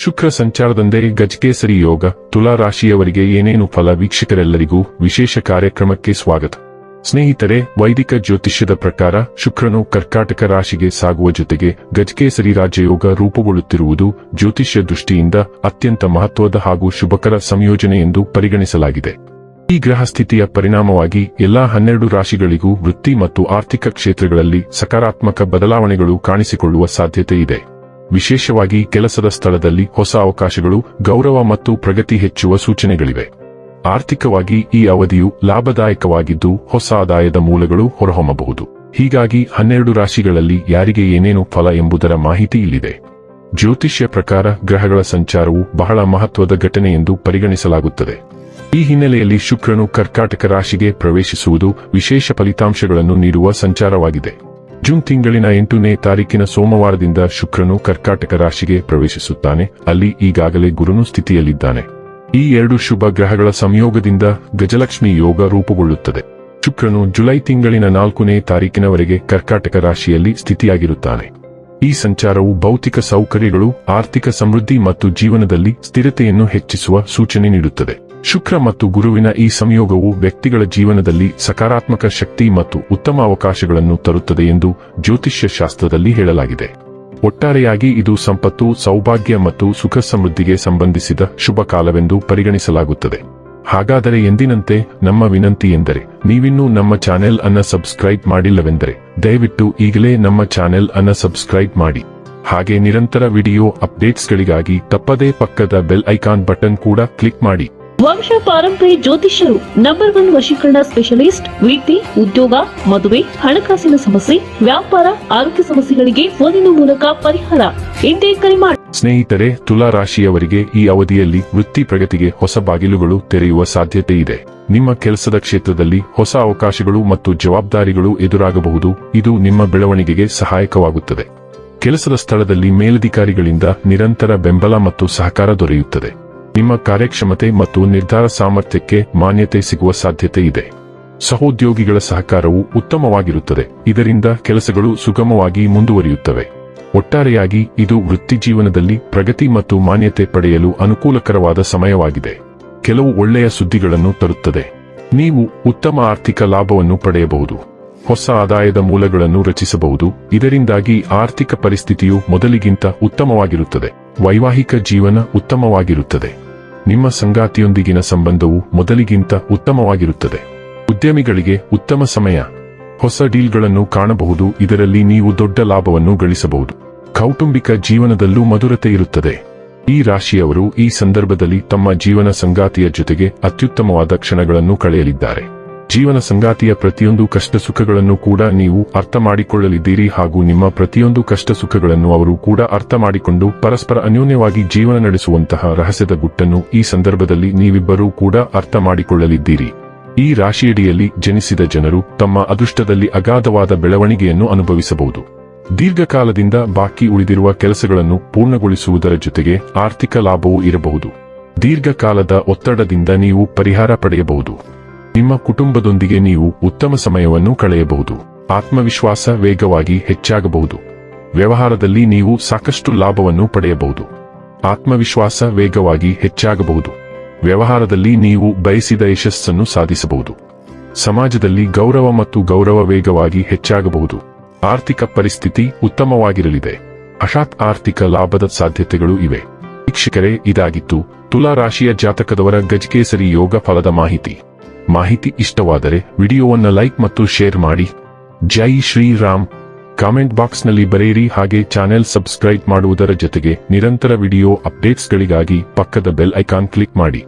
ಶುಕ್ರ ಸಂಚಾರದಂದೇ ಗಜಕೇಸರಿ ಯೋಗ ತುಲಾ ರಾಶಿಯವರಿಗೆ ಏನೇನು ಫಲ. ವೀಕ್ಷಕರೆಲ್ಲರಿಗೂ ವಿಶೇಷ ಕಾರ್ಯಕ್ರಮಕ್ಕೆ ಸ್ವಾಗತ. ಸ್ನೇಹಿತರೆ, ವೈದಿಕ ಜ್ಯೋತಿಷ್ಯದ ಪ್ರಕಾರ ಶುಕ್ರನು ಕರ್ಕಾಟಕ ರಾಶಿಗೆ ಸಾಗುವ ಜೊತೆಗೆ ಗಜಕೇಸರಿ ರಾಜಯೋಗ ರೂಪುಗೊಳ್ಳುತ್ತಿರುವುದು ಜ್ಯೋತಿಷ್ಯ ದೃಷ್ಟಿಯಿಂದ ಅತ್ಯಂತ ಮಹತ್ವದ ಹಾಗೂ ಶುಭಕರ ಸಂಯೋಜನೆ ಎಂದು ಪರಿಗಣಿಸಲಾಗಿದೆ. ಈ ಗ್ರಹ ಸ್ಥಿತಿಯ ಪರಿಣಾಮವಾಗಿ ಎಲ್ಲಾ 12 ರಾಶಿಗಳಿಗೂ ವೃತ್ತಿ ಮತ್ತು ಆರ್ಥಿಕ ಕ್ಷೇತ್ರಗಳಲ್ಲಿ ಸಕಾರಾತ್ಮಕ ಬದಲಾವಣೆಗಳು ಕಾಣಿಸಿಕೊಳ್ಳುವ ಸಾಧ್ಯತೆ ಇದೆ. ವಿಶೇಷವಾಗಿ ಕೆಲಸದ ಸ್ಥಳದಲ್ಲಿ ಹೊಸ ಅವಕಾಶಗಳು, ಗೌರವ ಮತ್ತು ಪ್ರಗತಿ ಹೆಚ್ಚುವ ಸೂಚನೆಗಳಿವೆ. ಆರ್ಥಿಕವಾಗಿ ಈ ಅವಧಿಯು ಲಾಭದಾಯಕವಾಗಿದ್ದು ಹೊಸ ಆದಾಯದ ಮೂಲಗಳು ಹೊರಹೊಮ್ಮಬಹುದು. ಹೀಗಾಗಿ 12 ರಾಶಿಗಳಲ್ಲಿ ಯಾರಿಗೆ ಏನೇನು ಫಲ ಎಂಬುದರ ಮಾಹಿತಿ ಇಲ್ಲಿದೆ. ಜ್ಯೋತಿಷ್ಯ ಪ್ರಕಾರ ಗ್ರಹಗಳ ಸಂಚಾರವು ಬಹಳ ಮಹತ್ವದ ಘಟನೆ ಎಂದು ಪರಿಗಣಿಸಲಾಗುತ್ತದೆ. ಈ ಹಿನ್ನೆಲೆಯಲ್ಲಿ ಶುಕ್ರನು ಕರ್ಕಾಟಕ ರಾಶಿಗೆ ಪ್ರವೇಶಿಸುವುದು ವಿಶೇಷ ಫಲಿತಾಂಶಗಳನ್ನು ನೀಡುವ ಸಂಚಾರವಾಗಿದೆ. ಜೂನ್ ತಿಂಗಳಿನ 8ನೇ ತಾರೀಕಿನ ಸೋಮವಾರದಿಂದ ಶುಕ್ರನು ಕರ್ಕಾಟಕ ರಾಶಿಗೆ ಪ್ರವೇಶಿಸುತ್ತಾನೆ. ಅಲ್ಲಿ ಈಗಾಗಲೇ ಗುರುನು ಸ್ಥಿತಿಯಲ್ಲಿದ್ದಾನೆ. ಈ 2 ಶುಭ ಗ್ರಹಗಳ ಸಂಯೋಗದಿಂದ ಗಜಲಕ್ಷ್ಮಿ ಯೋಗ ರೂಪುಗೊಳ್ಳುತ್ತದೆ. ಶುಕ್ರನು ಜುಲೈ ತಿಂಗಳಿನ 4ನೇ ತಾರೀಕಿನವರೆಗೆ ಕರ್ಕಾಟಕ ರಾಶಿಯಲ್ಲಿ ಸ್ಥಿತಿಯಾಗಿರುತ್ತಾನೆ. ಈ ಸಂಚಾರವು ಭೌತಿಕ ಸೌಕರ್ಯಗಳು, ಆರ್ಥಿಕ ಸಮೃದ್ಧಿ ಮತ್ತು ಜೀವನದಲ್ಲಿ ಸ್ಥಿರತೆಯನ್ನು ಹೆಚ್ಚಿಸುವ ಸೂಚನೆ ನೀಡುತ್ತದೆ. ಶುಕ್ರ ಮತ್ತು ಗುರುವಿನ ಈ ಸಂಯೋಗವು ವ್ಯಕ್ತಿಗಳ ಜೀವನದಲ್ಲಿ ಸಕಾರಾತ್ಮಕ ಶಕ್ತಿ ಮತ್ತು ಉತ್ತಮ ಅವಕಾಶಗಳನ್ನು ತರುತ್ತದೆ ಎಂದು ಜ್ಯೋತಿಷ್ಯ ಶಾಸ್ತ್ರದಲ್ಲಿ ಹೇಳಲಾಗಿದೆ. ಒಟ್ಟಾರೆಯಾಗಿ ಇದು ಸಂಪತ್ತು, ಸೌಭಾಗ್ಯ ಮತ್ತು ಸುಖ ಸಮೃದ್ಧಿಗೆ ಸಂಬಂಧಿಸಿದ ಶುಭ ಕಾಲವೆಂದು ಪರಿಗಣಿಸಲಾಗುತ್ತದೆ. ಹಾಗಾದರೆ ಎಂದಿನಂತೆ ನಮ್ಮ ವಿನಂತಿ ಎಂದರೆ, ನೀವಿನ್ನೂ ನಮ್ಮ ಚಾನೆಲ್ ಅನ್ನು ಸಬ್ಸ್ಕ್ರೈಬ್ ಮಾಡಿಲ್ಲವೆಂದರೆ ದಯವಿಟ್ಟು ಈಗಲೇ ನಮ್ಮ ಚಾನೆಲ್ ಅನ್ನು ಸಬ್ಸ್ಕ್ರೈಬ್ ಮಾಡಿ. ಹಾಗೆ ನಿರಂತರ ವಿಡಿಯೋ ಅಪ್ಡೇಟ್ಸ್ಗಳಿಗಾಗಿ ತಪ್ಪದೇ ಪಕ್ಕದ ಬೆಲ್ ಐಕಾನ್ ಬಟನ್ ಕೂಡ ಕ್ಲಿಕ್ ಮಾಡಿ. ವಂಶ ಪಾರಂಪರ್ಯ ಜ್ಯೋತಿಷ್ಯರು ನಂಬರ್ 1 ವಶೀಕರಣ ಸ್ಪೆಷಲಿಸ್ಟ್. ವೃತ್ತಿ, ಉದ್ಯೋಗ, ಮದುವೆ, ಹಣಕಾಸಿನ ಸಮಸ್ಯೆ, ವ್ಯಾಪಾರ, ಆರೋಗ್ಯ ಸಮಸ್ಯೆಗಳಿಗೆ ಫೋನಿನ ಮೂಲಕ ಪರಿಹಾರ. ಇಂದೇ ಕರೆ ಮಾಡಿ. ಸ್ನೇಹಿತರೆ, ತುಲಾ ರಾಶಿಯವರಿಗೆ ಈ ಅವಧಿಯಲ್ಲಿ ವೃತ್ತಿ ಪ್ರಗತಿಗೆ ಹೊಸ ಬಾಗಿಲುಗಳು ತೆರೆಯುವ ಸಾಧ್ಯತೆ ಇದೆ. ನಿಮ್ಮ ಕೆಲಸದ ಕ್ಷೇತ್ರದಲ್ಲಿ ಹೊಸ ಅವಕಾಶಗಳು ಮತ್ತು ಜವಾಬ್ದಾರಿಗಳು ಎದುರಾಗಬಹುದು. ಇದು ನಿಮ್ಮ ಬೆಳವಣಿಗೆಗೆ ಸಹಾಯಕವಾಗುತ್ತದೆ. ಕೆಲಸದ ಸ್ಥಳದಲ್ಲಿ ಮೇಲಧಿಕಾರಿಗಳಿಂದ ನಿರಂತರ ಬೆಂಬಲ ಮತ್ತು ಸಹಕಾರ ದೊರೆಯುತ್ತದೆ. ನಿಮ್ಮ ಕಾರ್ಯಕ್ಷಮತೆ ಮತ್ತು ನಿರ್ಧಾರ ಸಾಮರ್ಥ್ಯಕ್ಕೆ ಮಾನ್ಯತೆ ಸಿಗುವ ಸಾಧ್ಯತೆ ಇದೆ. ಸಹೋದ್ಯೋಗಿಗಳ ಸಹಕಾರವು ಉತ್ತಮವಾಗಿರುತ್ತದೆ. ಇದರಿಂದ ಕೆಲಸಗಳು ಸುಗಮವಾಗಿ ಮುಂದುವರಿಯುತ್ತವೆ. ಒಟ್ಟಾರೆಯಾಗಿ ಇದು ವೃತ್ತಿ ಜೀವನದಲ್ಲಿ ಪ್ರಗತಿ ಮತ್ತು ಮಾನ್ಯತೆ ಪಡೆಯಲು ಅನುಕೂಲಕರವಾದ ಸಮಯವಾಗಿದೆ. ಕೆಲವು ಒಳ್ಳೆಯ ಸುದ್ದಿಗಳನ್ನು ತರುತ್ತದೆ. ನೀವು ಉತ್ತಮ ಆರ್ಥಿಕ ಲಾಭವನ್ನು ಪಡೆಯಬಹುದು. ಹೊಸ ಆದಾಯದ ಮೂಲಗಳನ್ನು ರಚಿಸಬಹುದು. ಇದರಿಂದಾಗಿ ಆರ್ಥಿಕ ಪರಿಸ್ಥಿತಿಯು ಮೊದಲಿಗಿಂತ ಉತ್ತಮವಾಗಿರುತ್ತದೆ. ವೈವಾಹಿಕ ಜೀವನ ಉತ್ತಮವಾಗಿರುತ್ತದೆ. ನಿಮ್ಮ ಸಂಗಾತಿಯೊಂದಿಗಿನ ಸಂಬಂಧವು ಮೊದಲಿಗಿಂತ ಉತ್ತಮವಾಗಿರುತ್ತದೆ. ಉದ್ಯಮಿಗಳಿಗೆ ಉತ್ತಮ ಸಮಯ. ಹೊಸ ಡೀಲ್ಗಳನ್ನು ಕಾಣಬಹುದು. ಇದರಲ್ಲಿ ನೀವು ದೊಡ್ಡ ಲಾಭವನ್ನು ಗಳಿಸಬಹುದು. ಕೌಟುಂಬಿಕ ಜೀವನದಲ್ಲೂ ಮಧುರತೆ ಇರುತ್ತದೆ. ಈ ರಾಶಿಯವರು ಈ ಸಂದರ್ಭದಲ್ಲಿ ತಮ್ಮ ಜೀವನ ಸಂಗಾತಿಯ ಜೊತೆಗೆ ಅತ್ಯುತ್ತಮವಾದ ಕ್ಷಣಗಳನ್ನು ಕಳೆಯಲಿದ್ದಾರೆ. ಜೀವನ ಸಂಗಾತಿಯ ಪ್ರತಿಯೊಂದು ಕಷ್ಟ ಸುಖಗಳನ್ನು ಕೂಡ ನೀವು ಅರ್ಥ ಮಾಡಿಕೊಳ್ಳಲಿದ್ದೀರಿ ಹಾಗೂ ನಿಮ್ಮ ಪ್ರತಿಯೊಂದು ಕಷ್ಟ ಸುಖಗಳನ್ನು ಅವರು ಕೂಡ ಅರ್ಥ ಮಾಡಿಕೊಂಡು ಪರಸ್ಪರ ಅನ್ಯೋನ್ಯವಾಗಿ ಜೀವನ ನಡೆಸುವಂತಹ ರಹಸ್ಯದ ಗುಟ್ಟನ್ನು ಈ ಸಂದರ್ಭದಲ್ಲಿ ನೀವಿಬ್ಬರೂ ಕೂಡ ಅರ್ಥ ಮಾಡಿಕೊಳ್ಳಲಿದ್ದೀರಿ. ಈ ರಾಶಿಯಡಿಯಲ್ಲಿ ಜನಿಸಿದ ಜನರು ತಮ್ಮ ಅದೃಷ್ಟದಲ್ಲಿ ಅಗಾಧವಾದ ಬೆಳವಣಿಗೆಯನ್ನು ಅನುಭವಿಸಬಹುದು. ದೀರ್ಘಕಾಲದಿಂದ ಬಾಕಿ ಉಳಿದಿರುವ ಕೆಲಸಗಳನ್ನು ಪೂರ್ಣಗೊಳಿಸುವುದರ ಜೊತೆಗೆ ಆರ್ಥಿಕ ಲಾಭವೂ ಇರಬಹುದು. ದೀರ್ಘಕಾಲದ ಒತ್ತಡದಿಂದ ನೀವು ಪರಿಹಾರ ಪಡೆಯಬಹುದು. ನಿಮ್ಮ ಕುಟುಂಬದೊಂದಿಗೆ ನೀವು ಉತ್ತಮ ಸಮಯವನ್ನು ಕಳೆಯಬಹುದು. ಆತ್ಮವಿಶ್ವಾಸ ವೇಗವಾಗಿ ಹೆಚ್ಚಾಗಬಹುದು. ವ್ಯವಹಾರದಲ್ಲಿ ನೀವು ಸಾಕಷ್ಟು ಲಾಭವನ್ನು ಪಡೆಯಬಹುದು. ಆತ್ಮವಿಶ್ವಾಸ ವೇಗವಾಗಿ ಹೆಚ್ಚಾಗಬಹುದು. ವ್ಯವಹಾರದಲ್ಲಿ ನೀವು ಬಯಸಿದ ಯಶಸ್ಸನ್ನು ಸಾಧಿಸಬಹುದು. ಸಮಾಜದಲ್ಲಿ ಗೌರವ ಮತ್ತು ಗೌರವ ವೇಗವಾಗಿ ಹೆಚ್ಚಾಗಬಹುದು. ಆರ್ಥಿಕ ಪರಿಸ್ಥಿತಿ ಉತ್ತಮವಾಗಿರಲಿದೆ. ಹಠಾತ್ ಆರ್ಥಿಕ ಲಾಭದ ಸಾಧ್ಯತೆಗಳು ಇವೆ. ವೀಕ್ಷಕರೇ, ಇದಾಗಿತ್ತು ತುಲಾ ರಾಶಿಯ ಜಾತಕದವರ ಗಜಕೇಸರಿ ಯೋಗ ಫಲದ ಮಾಹಿತಿ ಇಷ್ಟವಾದರೆ ವಿಡಿಯೋವನ್ನು ಲೈಕ್ ಮತ್ತು ಶೇರ್ ಮಾಡಿ. ಜೈ ಶ್ರೀರಾಮ್. ಕಾಮೆಂಟ್ ಬಾಕ್ಸ್ನಲ್ಲಿ ಬರೆಯಿರಿ. ಹಾಗೆ ಚಾನೆಲ್ ಸಬ್ಸ್ಕ್ರೈಬ್ ಮಾಡುವುದರ ಜೊತೆಗೆ ನಿರಂತರ ವಿಡಿಯೋ ಅಪ್ಡೇಟ್ಸ್ಗಳಿಗಾಗಿ ಪಕ್ಕದ ಬೆಲ್ ಐಕಾನ್ ಕ್ಲಿಕ್ ಮಾಡಿ.